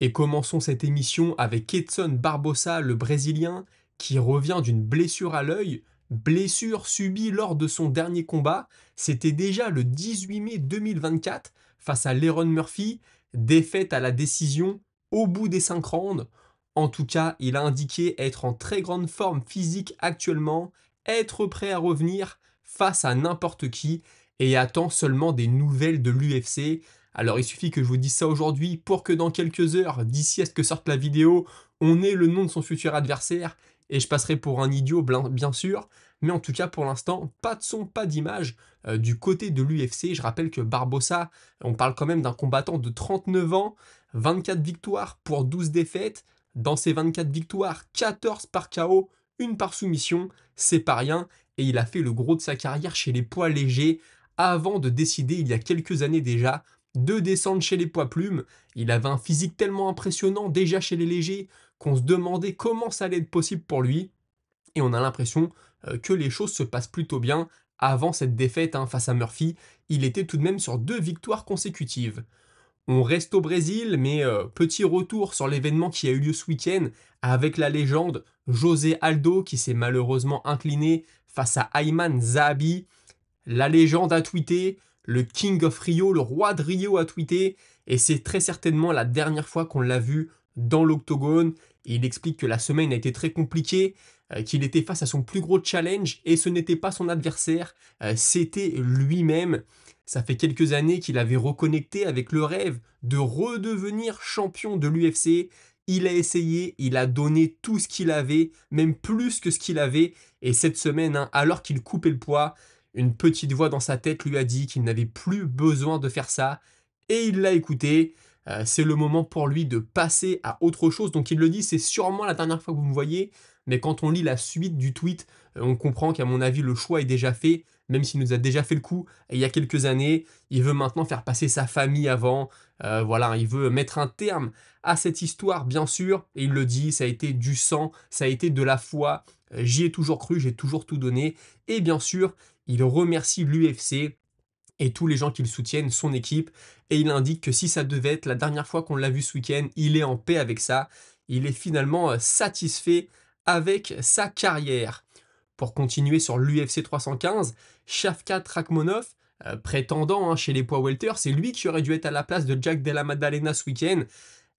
Et commençons cette émission avec Edson Barbosa, le Brésilien, qui revient d'une blessure à l'œil, blessure subie lors de son dernier combat. C'était déjà le 18 mai 2024 face à Leron Murphy, défaite à la décision au bout des 5 rounds. En tout cas, il a indiqué être en très grande forme physique actuellement, être prêt à revenir face à n'importe qui et attend seulement des nouvelles de l'UFC. Alors il suffit que je vous dise ça aujourd'hui pour que dans quelques heures, d'ici à ce que sorte la vidéo, on ait le nom de son futur adversaire et je passerai pour un idiot bien sûr. Mais en tout cas pour l'instant, pas de son, pas d'image du côté de l'UFC. Je rappelle que Barbosa, on parle quand même d'un combattant de 39 ans, 24 victoires pour 12 défaites. Dans ces 24 victoires, 14 par KO, une par soumission, c'est pas rien. Et il a fait le gros de sa carrière chez les poids légers avant de décider il y a quelques années déjà de descendre chez les poids plumes. Il avait un physique tellement impressionnant déjà chez les légers qu'on se demandait comment ça allait être possible pour lui. Et on a l'impression que les choses se passent plutôt bien. Avant cette défaite face à Murphy, il était tout de même sur 2 victoires consécutives. On reste au Brésil, mais petit retour sur l'événement qui a eu lieu ce week-end avec la légende José Aldo qui s'est malheureusement incliné face à Ayman Zahabi. La légende a tweeté, le King of Rio, le roi de Rio a tweeté, et c'est très certainement la dernière fois qu'on l'a vu dans l'octogone. Il explique que la semaine a été très compliquée, qu'il était face à son plus gros challenge, et ce n'était pas son adversaire, c'était lui-même. Ça fait quelques années qu'il avait reconnecté avec le rêve de redevenir champion de l'UFC. Il a essayé, il a donné tout ce qu'il avait, même plus que ce qu'il avait, et cette semaine, alors qu'il coupait le poids, une petite voix dans sa tête lui a dit qu'il n'avait plus besoin de faire ça, et il l'a écouté. C'est le moment pour lui de passer à autre chose. Donc il le dit, c'est sûrement la dernière fois que vous me voyez, mais quand on lit la suite du tweet, on comprend qu'à mon avis, le choix est déjà fait, même s'il nous a déjà fait le coup il y a quelques années. Il veut maintenant faire passer sa famille avant. Voilà, il veut mettre un terme à cette histoire, bien sûr, et il le dit, ça a été du sang, ça a été de la foi. J'y ai toujours cru, j'ai toujours tout donné. Et bien sûr, il remercie l'UFC et tous les gens qui le soutiennent, son équipe, et il indique que si ça devait être la dernière fois qu'on l'a vu ce week-end, il est en paix avec ça. Il est finalement satisfait avec sa carrière. Pour continuer sur l'UFC 315, Shavkat Rakhmonov, prétendant chez les poids welter, c'est lui qui aurait dû être à la place de Jack Della Maddalena ce week-end.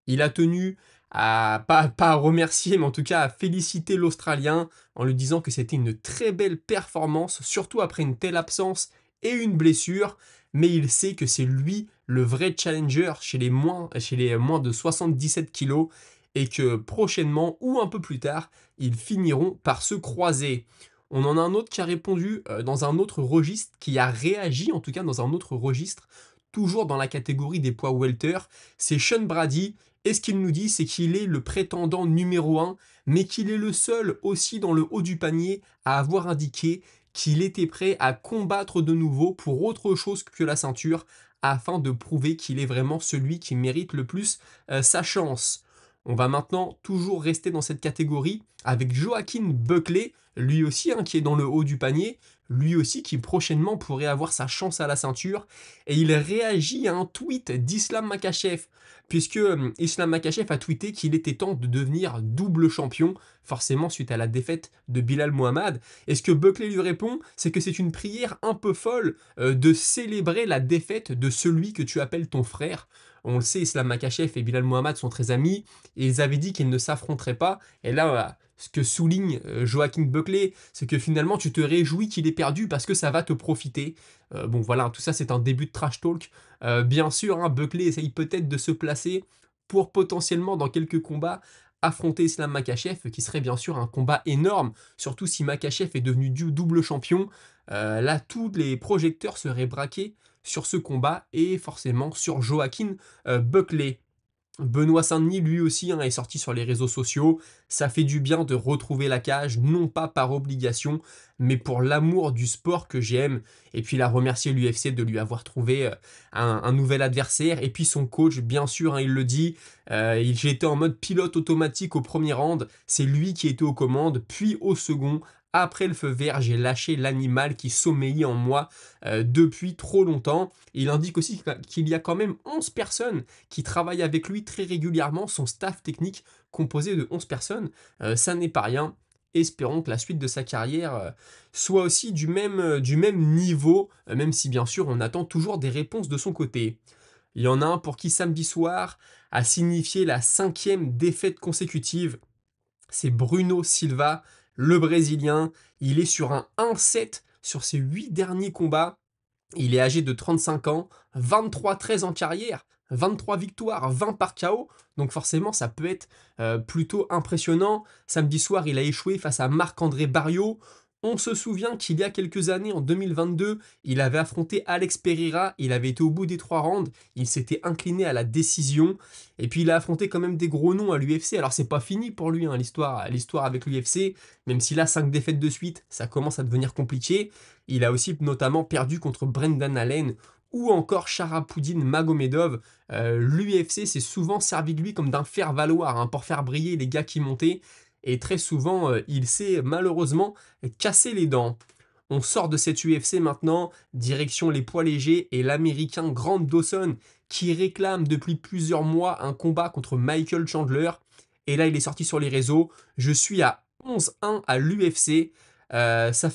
Il a tenu à, pas à remercier, mais en tout cas à féliciter l'Australien en lui disant que c'était une très belle performance, surtout après une telle absence et une blessure. Mais il sait que c'est lui le vrai challenger chez les moins de 77 kilos et que prochainement ou un peu plus tard, ils finiront par se croiser. On en a un autre qui a répondu dans un autre registre, qui a réagi en tout cas dans un autre registre, toujours dans la catégorie des poids welter, c'est Sean Brady. Et ce qu'il nous dit, c'est qu'il est le prétendant numéro 1, mais qu'il est le seul aussi dans le haut du panier à avoir indiqué qu'il était prêt à combattre de nouveau pour autre chose que la ceinture, afin de prouver qu'il est vraiment celui qui mérite le plus sa chance. On va maintenant toujours rester dans cette catégorie avec Joaquin Buckley, lui aussi qui est dans le haut du panier, lui aussi qui prochainement pourrait avoir sa chance à la ceinture, et il réagit à un tweet d'Islam Makhachev, puisque Islam Makhachev a tweeté qu'il était temps de devenir double champion, forcément suite à la défaite de Bilal Mohamed. Et ce que Buckley lui répond, c'est que c'est une prière un peu folle de célébrer la défaite de celui que tu appelles ton frère. On le sait, Islam Makhachev et Bilal Mohamed sont très amis, et ils avaient dit qu'ils ne s'affronteraient pas, et là, voilà, ce que souligne Joaquin Buckley, c'est que finalement tu te réjouis qu'il ait perdu parce que ça va te profiter. Bon voilà, tout ça c'est un début de trash talk. Bien sûr, Buckley essaye peut-être de se placer pour potentiellement dans quelques combats affronter Islam Makhachev, qui serait bien sûr un combat énorme, surtout si Makhachev est devenu double champion. Là, tous les projecteurs seraient braqués sur ce combat et forcément sur Joaquin Buckley. Benoît Saint-Denis, lui aussi, est sorti sur les réseaux sociaux. Ça fait du bien de retrouver la cage, non pas par obligation, mais pour l'amour du sport que j'aime. Et puis il a remercié l'UFC de lui avoir trouvé un nouvel adversaire. Et puis son coach, bien sûr, il le dit, j'ai été en mode pilote automatique au premier round. C'est lui qui était aux commandes, puis au second, Après le feu vert, j'ai lâché l'animal qui sommeillait en moi depuis trop longtemps. Il indique aussi qu'il y a quand même 11 personnes qui travaillent avec lui très régulièrement, son staff technique composé de 11 personnes. Ça n'est pas rien. Espérons que la suite de sa carrière soit aussi du même niveau, même si bien sûr on attend toujours des réponses de son côté. Il y en a un pour qui samedi soir a signifié la 5e défaite consécutive. C'est Bruno Silva, le Brésilien. Il est sur un 1-7 sur ses 8 derniers combats. Il est âgé de 35 ans, 23-13 en carrière, 23 victoires, 20 par KO. Donc forcément, ça peut être plutôt impressionnant. Samedi soir, il a échoué face à Marc-André Barriault. On se souvient qu'il y a quelques années, en 2022, il avait affronté Alex Pereira. Il avait été au bout des 3 rounds. Il s'était incliné à la décision. Et puis il a affronté quand même des gros noms à l'UFC. Alors c'est pas fini pour lui, hein, l'histoire avec l'UFC. Même s'il a 5 défaites de suite, ça commence à devenir compliqué. Il a aussi notamment perdu contre Brendan Allen ou encore Sharafutdin Magomedov. L'UFC s'est souvent servi de lui comme d'un faire-valoir hein, pour faire briller les gars qui montaient. Et très souvent, il s'est malheureusement cassé les dents. On sort de cette UFC maintenant, direction les poids légers et l'américain Grant Dawson qui réclame depuis plusieurs mois un combat contre Michael Chandler. Et là, il est sorti sur les réseaux. Je suis à 11-1 à l'UFC. Ça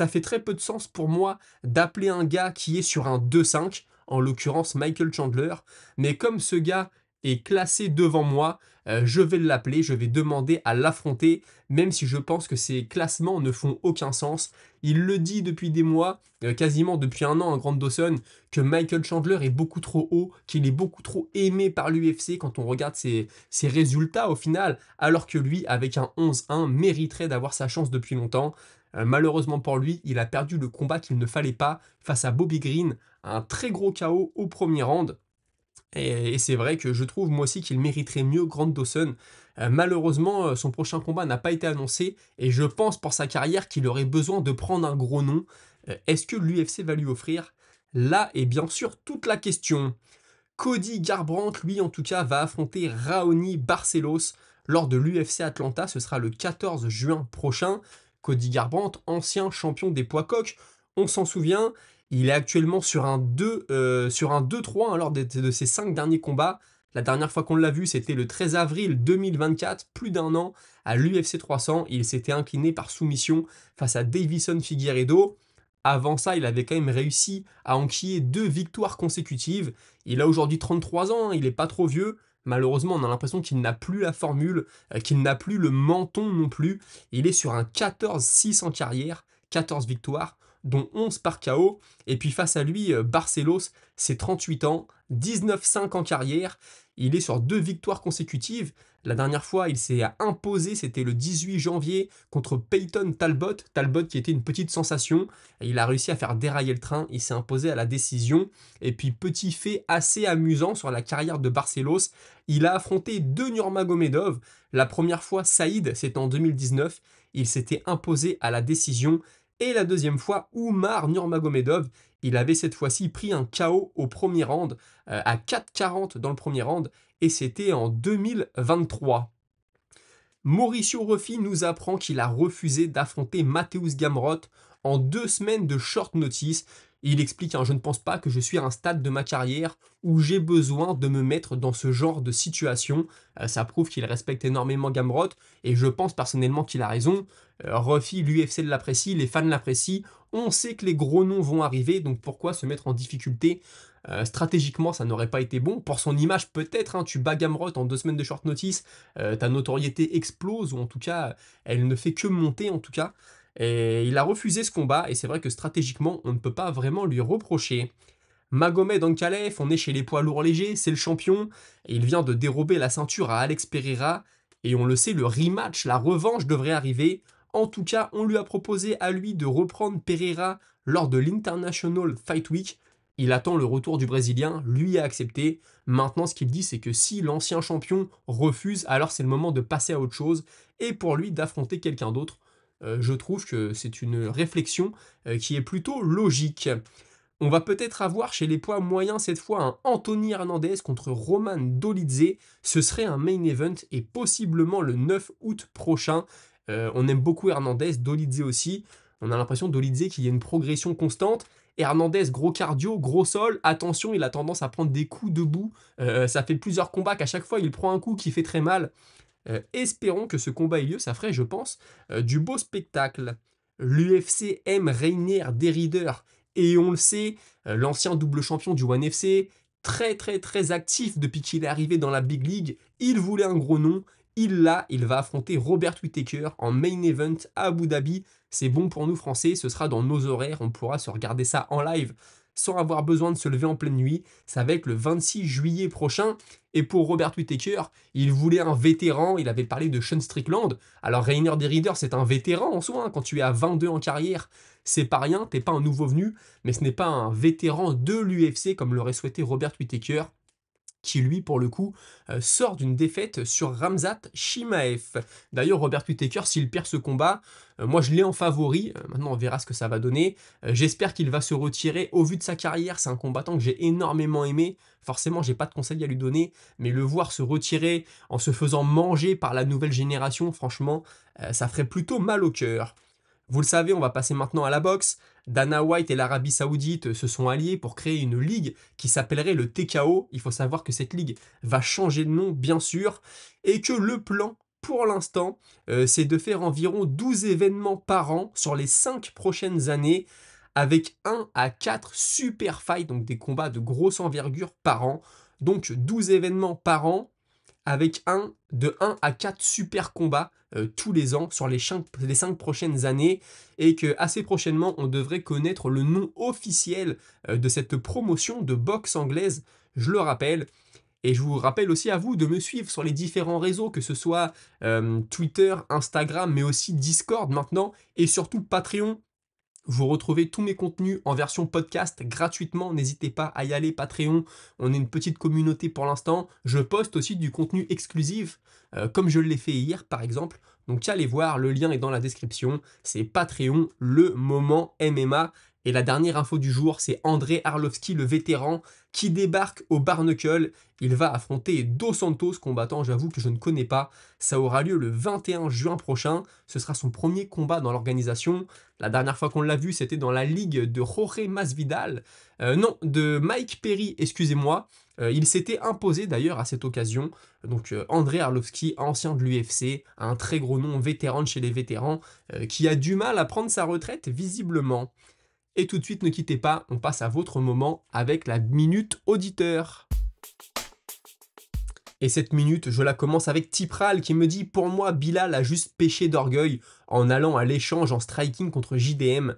fait très peu de sens pour moi d'appeler un gars qui est sur un 2-5, en l'occurrence Michael Chandler. Mais comme ce gars est classé devant moi, je vais l'appeler, je vais demander à l'affronter, même si je pense que ces classements ne font aucun sens. Il le dit depuis des mois, quasiment depuis un an, en Grant Dawson, que Michael Chandler est beaucoup trop haut, qu'il est beaucoup trop aimé par l'UFC quand on regarde ses résultats au final, alors que lui, avec un 11-1, mériterait d'avoir sa chance depuis longtemps. Malheureusement pour lui, il a perdu le combat qu'il ne fallait pas face à Bobby Green, un très gros KO au premier round. Et c'est vrai que je trouve moi aussi qu'il mériterait mieux Grant Dawson. Malheureusement, son prochain combat n'a pas été annoncé et je pense pour sa carrière qu'il aurait besoin de prendre un gros nom. Est-ce que l'UFC va lui offrir? Là est bien sûr toute la question. Cody Garbrandt, lui en tout cas, va affronter Raoni Barcelos lors de l'UFC Atlanta. Ce sera le 14 juin prochain. Cody Garbrandt, ancien champion des poids coqs, on s'en souvient. Il est actuellement sur un 2-3 hein, lors de ses 5 derniers combats. La dernière fois qu'on l'a vu, c'était le 13 avril 2024, plus d'un an, à l'UFC 300. Il s'était incliné par soumission face à Davison Figueiredo. Avant ça, il avait quand même réussi à enquiller 2 victoires consécutives. Il a aujourd'hui 33 ans, hein, il n'est pas trop vieux. Malheureusement, on a l'impression qu'il n'a plus la formule, qu'il n'a plus le menton non plus. Il est sur un 14-6 en carrière, 14 victoires, dont 11 par KO. Et puis face à lui, Barcelos, c'est 38 ans, 19-5 en carrière. Il est sur 2 victoires consécutives. La dernière fois, il s'est imposé, c'était le 18 janvier contre Peyton Talbot. Talbot qui était une petite sensation. Il a réussi à faire dérailler le train, il s'est imposé à la décision. Et puis petit fait assez amusant sur la carrière de Barcelos, il a affronté 2 Nurmagomedov. La première fois, Saïd, c'était en 2019. Il s'était imposé à la décision. Et la deuxième fois, Oumar Nurmagomedov, il avait cette fois-ci pris un KO au premier round, à 4,40 dans le premier round, et c'était en 2023. Mauricio Ruffi nous apprend qu'il a refusé d'affronter Mateusz Gamrot en 2 semaines de short notice. Il explique, hein, je ne pense pas que je suis à un stade de ma carrière où j'ai besoin de me mettre dans ce genre de situation. Ça prouve qu'il respecte énormément Gamrot et je pense personnellement qu'il a raison. Ruffi, l'UFC l'apprécie, les fans l'apprécient. On sait que les gros noms vont arriver, donc pourquoi se mettre en difficulté? Stratégiquement, ça n'aurait pas été bon. Pour son image, peut-être, hein, tu bats Gamrot en 2 semaines de short notice, ta notoriété explose, ou en tout cas, elle ne fait que monter, en tout cas. Et il a refusé ce combat, et c'est vrai que stratégiquement, on ne peut pas vraiment lui reprocher. Magomed Ankalaev, on est chez les poids lourds légers, c'est le champion, et il vient de dérober la ceinture à Alex Pereira, et on le sait, le rematch, la revanche devrait arriver. En tout cas, on lui a proposé à lui de reprendre Pereira lors de l'International Fight Week. Il attend le retour du Brésilien, lui a accepté. Maintenant, ce qu'il dit, c'est que si l'ancien champion refuse, alors c'est le moment de passer à autre chose, et pour lui d'affronter quelqu'un d'autre. Je trouve que c'est une réflexion qui est plutôt logique. On va peut-être avoir chez les poids moyens cette fois un Anthony Hernandez contre Roman Dolidze. Ce serait un main event et possiblement le 9 août prochain. On aime beaucoup Hernandez, Dolidze aussi. On a l'impression Dolidze qu'il y a une progression constante. Hernandez, gros cardio, gros sol. Attention, il a tendance à prendre des coups debout. Ça fait plusieurs combats qu'à chaque fois, il prend un coup qui fait très mal. Espérons que ce combat ait lieu, ça ferait, je pense, du beau spectacle. L'UFC aime Reinier Derrider, et on le sait, l'ancien double champion du ONE FC, très très très actif depuis qu'il est arrivé dans la Big League, il voulait un gros nom, il l'a, il va affronter Robert Whittaker en main event à Abu Dhabi. C'est bon pour nous Français, ce sera dans nos horaires, on pourra se regarder ça en live sans avoir besoin de se lever en pleine nuit. Ça va être le 26 juillet prochain. Et pour Robert Whittaker, il voulait un vétéran, il avait parlé de Sean Strickland. Alors Rainer Derrider, c'est un vétéran en soi, hein. Quand tu es à 22 en carrière, c'est pas rien, t'es pas un nouveau venu, mais ce n'est pas un vétéran de l'UFC comme l'aurait souhaité Robert Whittaker, qui lui, pour le coup, sort d'une défaite sur Ramzat Chimaev. D'ailleurs, Robert Whittaker, s'il perd ce combat, moi je l'ai en favori, maintenant on verra ce que ça va donner. J'espère qu'il va se retirer. Au vu de sa carrière, c'est un combattant que j'ai énormément aimé. Forcément, j'ai pas de conseils à lui donner, mais le voir se retirer en se faisant manger par la nouvelle génération, franchement, ça ferait plutôt mal au cœur. Vous le savez, on va passer maintenant à la boxe. Dana White et l'Arabie Saoudite se sont alliés pour créer une ligue qui s'appellerait le TKO. Il faut savoir que cette ligue va changer de nom, bien sûr, et que le plan, pour l'instant, c'est de faire environ 12 événements par an sur les 5 prochaines années, avec 1 à 4 super fights, donc des combats de grosse envergure par an. Donc 12 événements par an, avec de 1 à 4 super combats tous les ans sur les 5 prochaines années, et que assez prochainement on devrait connaître le nom officiel de cette promotion de boxe anglaise, je le rappelle. Et je vous rappelle aussi à vous de me suivre sur les différents réseaux, que ce soit Twitter, Instagram, mais aussi Discord maintenant, et surtout Patreon. Vous retrouvez tous mes contenus en version podcast gratuitement, n'hésitez pas à y aller, Patreon, on est une petite communauté pour l'instant. Je poste aussi du contenu exclusif, comme je l'ai fait hier par exemple, donc allez voir, le lien est dans la description, c'est Patreon, le moment MMA. Et la dernière info du jour, c'est André Arlovski, le vétéran, qui débarque au Barnacle. Il va affronter Dos Santos, combattant, j'avoue que je ne connais pas. Ça aura lieu le 21 juin prochain, ce sera son premier combat dans l'organisation. La dernière fois qu'on l'a vu, c'était dans la ligue de Jorge Masvidal. Non, de Mike Perry, excusez-moi. Il s'était imposé d'ailleurs à cette occasion. Donc André Arlovski, ancien de l'UFC, un très gros nom, vétéran de chez les vétérans, qui a du mal à prendre sa retraite visiblement. Et tout de suite, ne quittez pas, on passe à votre moment avec la minute auditeur. Et cette minute, je la commence avec Tipral qui me dit « Pour moi, Bilal a juste péché d'orgueil en allant à l'échange en striking contre JDM.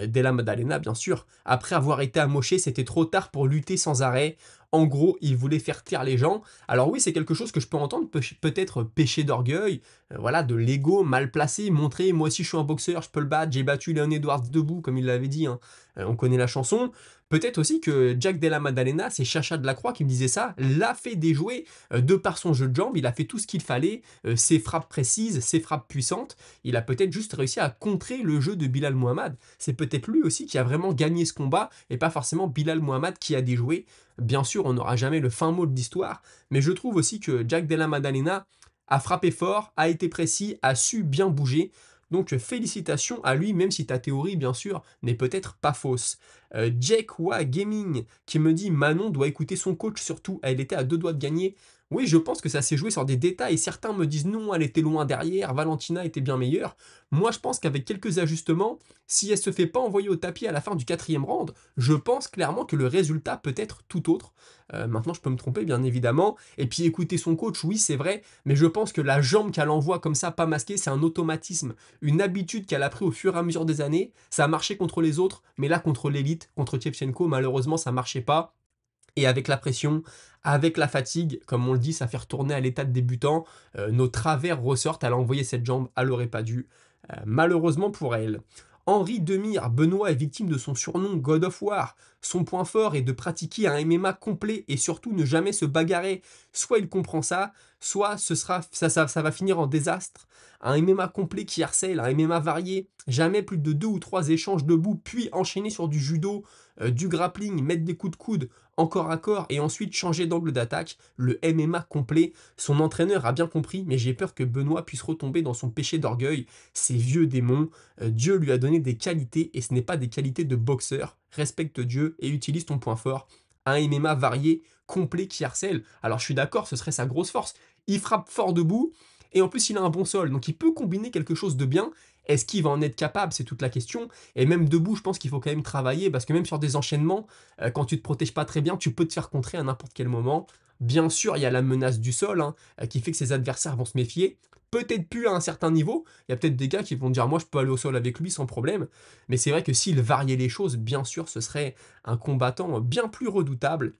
Della Maddalena, bien sûr. Après avoir été amoché, c'était trop tard pour lutter sans arrêt. En gros, il voulait faire taire les gens. » Alors oui, c'est quelque chose que je peux entendre, peut-être péché d'orgueil, voilà, de l'ego mal placé, montrer « Moi aussi, je suis un boxeur, je peux le battre, j'ai battu Leon Edwards debout, comme il l'avait dit. Hein. » On connaît la chanson. Peut-être aussi que Jack Della Maddalena, c'est Chacha de la Croix qui me disait ça, l'a fait déjouer de par son jeu de jambes, il a fait tout ce qu'il fallait, ses frappes précises, ses frappes puissantes, il a peut-être juste réussi à contrer le jeu de Bilal Muhammad. C'est peut-être lui aussi qui a vraiment gagné ce combat, et pas forcément Bilal Muhammad qui a déjoué. Bien sûr, on n'aura jamais le fin mot de l'histoire, mais je trouve aussi que Jack Della Maddalena a frappé fort, a été précis, a su bien bouger. Donc félicitations à lui, même si ta théorie, bien sûr, n'est peut-être pas fausse. Jake Wa Gaming qui me dit Manon doit écouter son coach, surtout elle était à 2 doigts de gagner. Oui, je pense que ça s'est joué sur des détails. Certains me disent non, elle était loin derrière, Valentina était bien meilleure. Moi, je pense qu'avec quelques ajustements, si elle se fait pas envoyer au tapis à la fin du 4e round, je pense clairement que le résultat peut être tout autre. Maintenant, je peux me tromper, bien évidemment. Et puis, écouter son coach, oui, c'est vrai, mais je pense que la jambe qu'elle envoie comme ça, pas masquée, c'est un automatisme, une habitude qu'elle a pris au fur et à mesure des années. Ça a marché contre les autres, mais là, contre l'élite, contre Tchepchenko, malheureusement, ça marchait pas. Et avec la pression, avec la fatigue, comme on le dit, ça fait retourner à l'état de débutant. Nos travers ressortent, elle a envoyé cette jambe, elle n'aurait pas dû. Malheureusement pour elle. Henri Demir, Benoît est victime de son surnom God of War. Son point fort est de pratiquer un MMA complet et surtout ne jamais se bagarrer. Soit il comprend ça, soit ça va finir en désastre. Un MMA complet qui harcèle, un MMA varié, jamais plus de 2 ou 3 échanges debout, puis enchaîner sur du judo, du grappling, mettre des coups de coude en corps à corps et ensuite changer d'angle d'attaque, le MMA complet. Son entraîneur a bien compris, mais j'ai peur que Benoît puisse retomber dans son péché d'orgueil, ses vieux démons. Dieu lui a donné des qualités et ce n'est pas des qualités de boxeur. Respecte Dieu et utilise ton point fort. Un MMA varié, complet qui harcèle. Alors je suis d'accord, ce serait sa grosse force. Il frappe fort debout et en plus il a un bon sol, donc il peut combiner quelque chose de bien. Est-ce qu'il va en être capable? C'est toute la question. Et même debout, je pense qu'il faut quand même travailler parce que même sur des enchaînements, quand tu te protèges pas très bien, tu peux te faire contrer à n'importe quel moment. Bien sûr, il y a la menace du sol hein, qui fait que ses adversaires vont se méfier. Peut-être plus à un certain niveau. Il y a peut-être des gars qui vont dire moi je peux aller au sol avec lui sans problème. Mais c'est vrai que s'il variait les choses, bien sûr, ce serait un combattant bien plus redoutable.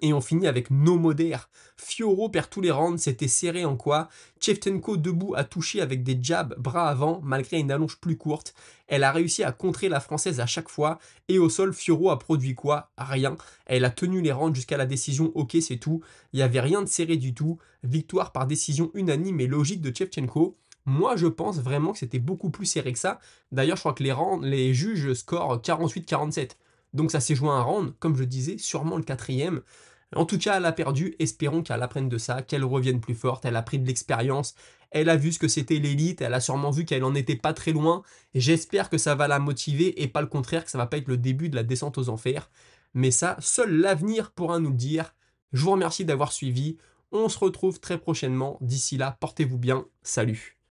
Et on finit avec nos modères. Fioro perd tous les rounds, c'était serré en quoi. Shevchenko debout a touché avec des jabs bras avant, malgré une allonge plus courte. Elle a réussi à contrer la française à chaque fois. Et au sol, Fioro a produit quoi? Rien. Elle a tenu les rounds jusqu'à la décision, ok c'est tout. Il n'y avait rien de serré du tout. Victoire par décision unanime et logique de Shevchenko. Moi, je pense vraiment que c'était beaucoup plus serré que ça. D'ailleurs, je crois que les juges scorent 48-47. Donc ça s'est joué à un round, comme je disais, sûrement le quatrième. En tout cas, elle a perdu. Espérons qu'elle apprenne de ça, qu'elle revienne plus forte. Elle a pris de l'expérience. Elle a vu ce que c'était l'élite. Elle a sûrement vu qu'elle en était pas très loin. Et j'espère que ça va la motiver et pas le contraire, que ça va pas être le début de la descente aux enfers. Mais ça, seul l'avenir pourra nous le dire. Je vous remercie d'avoir suivi. On se retrouve très prochainement. D'ici là, portez-vous bien. Salut.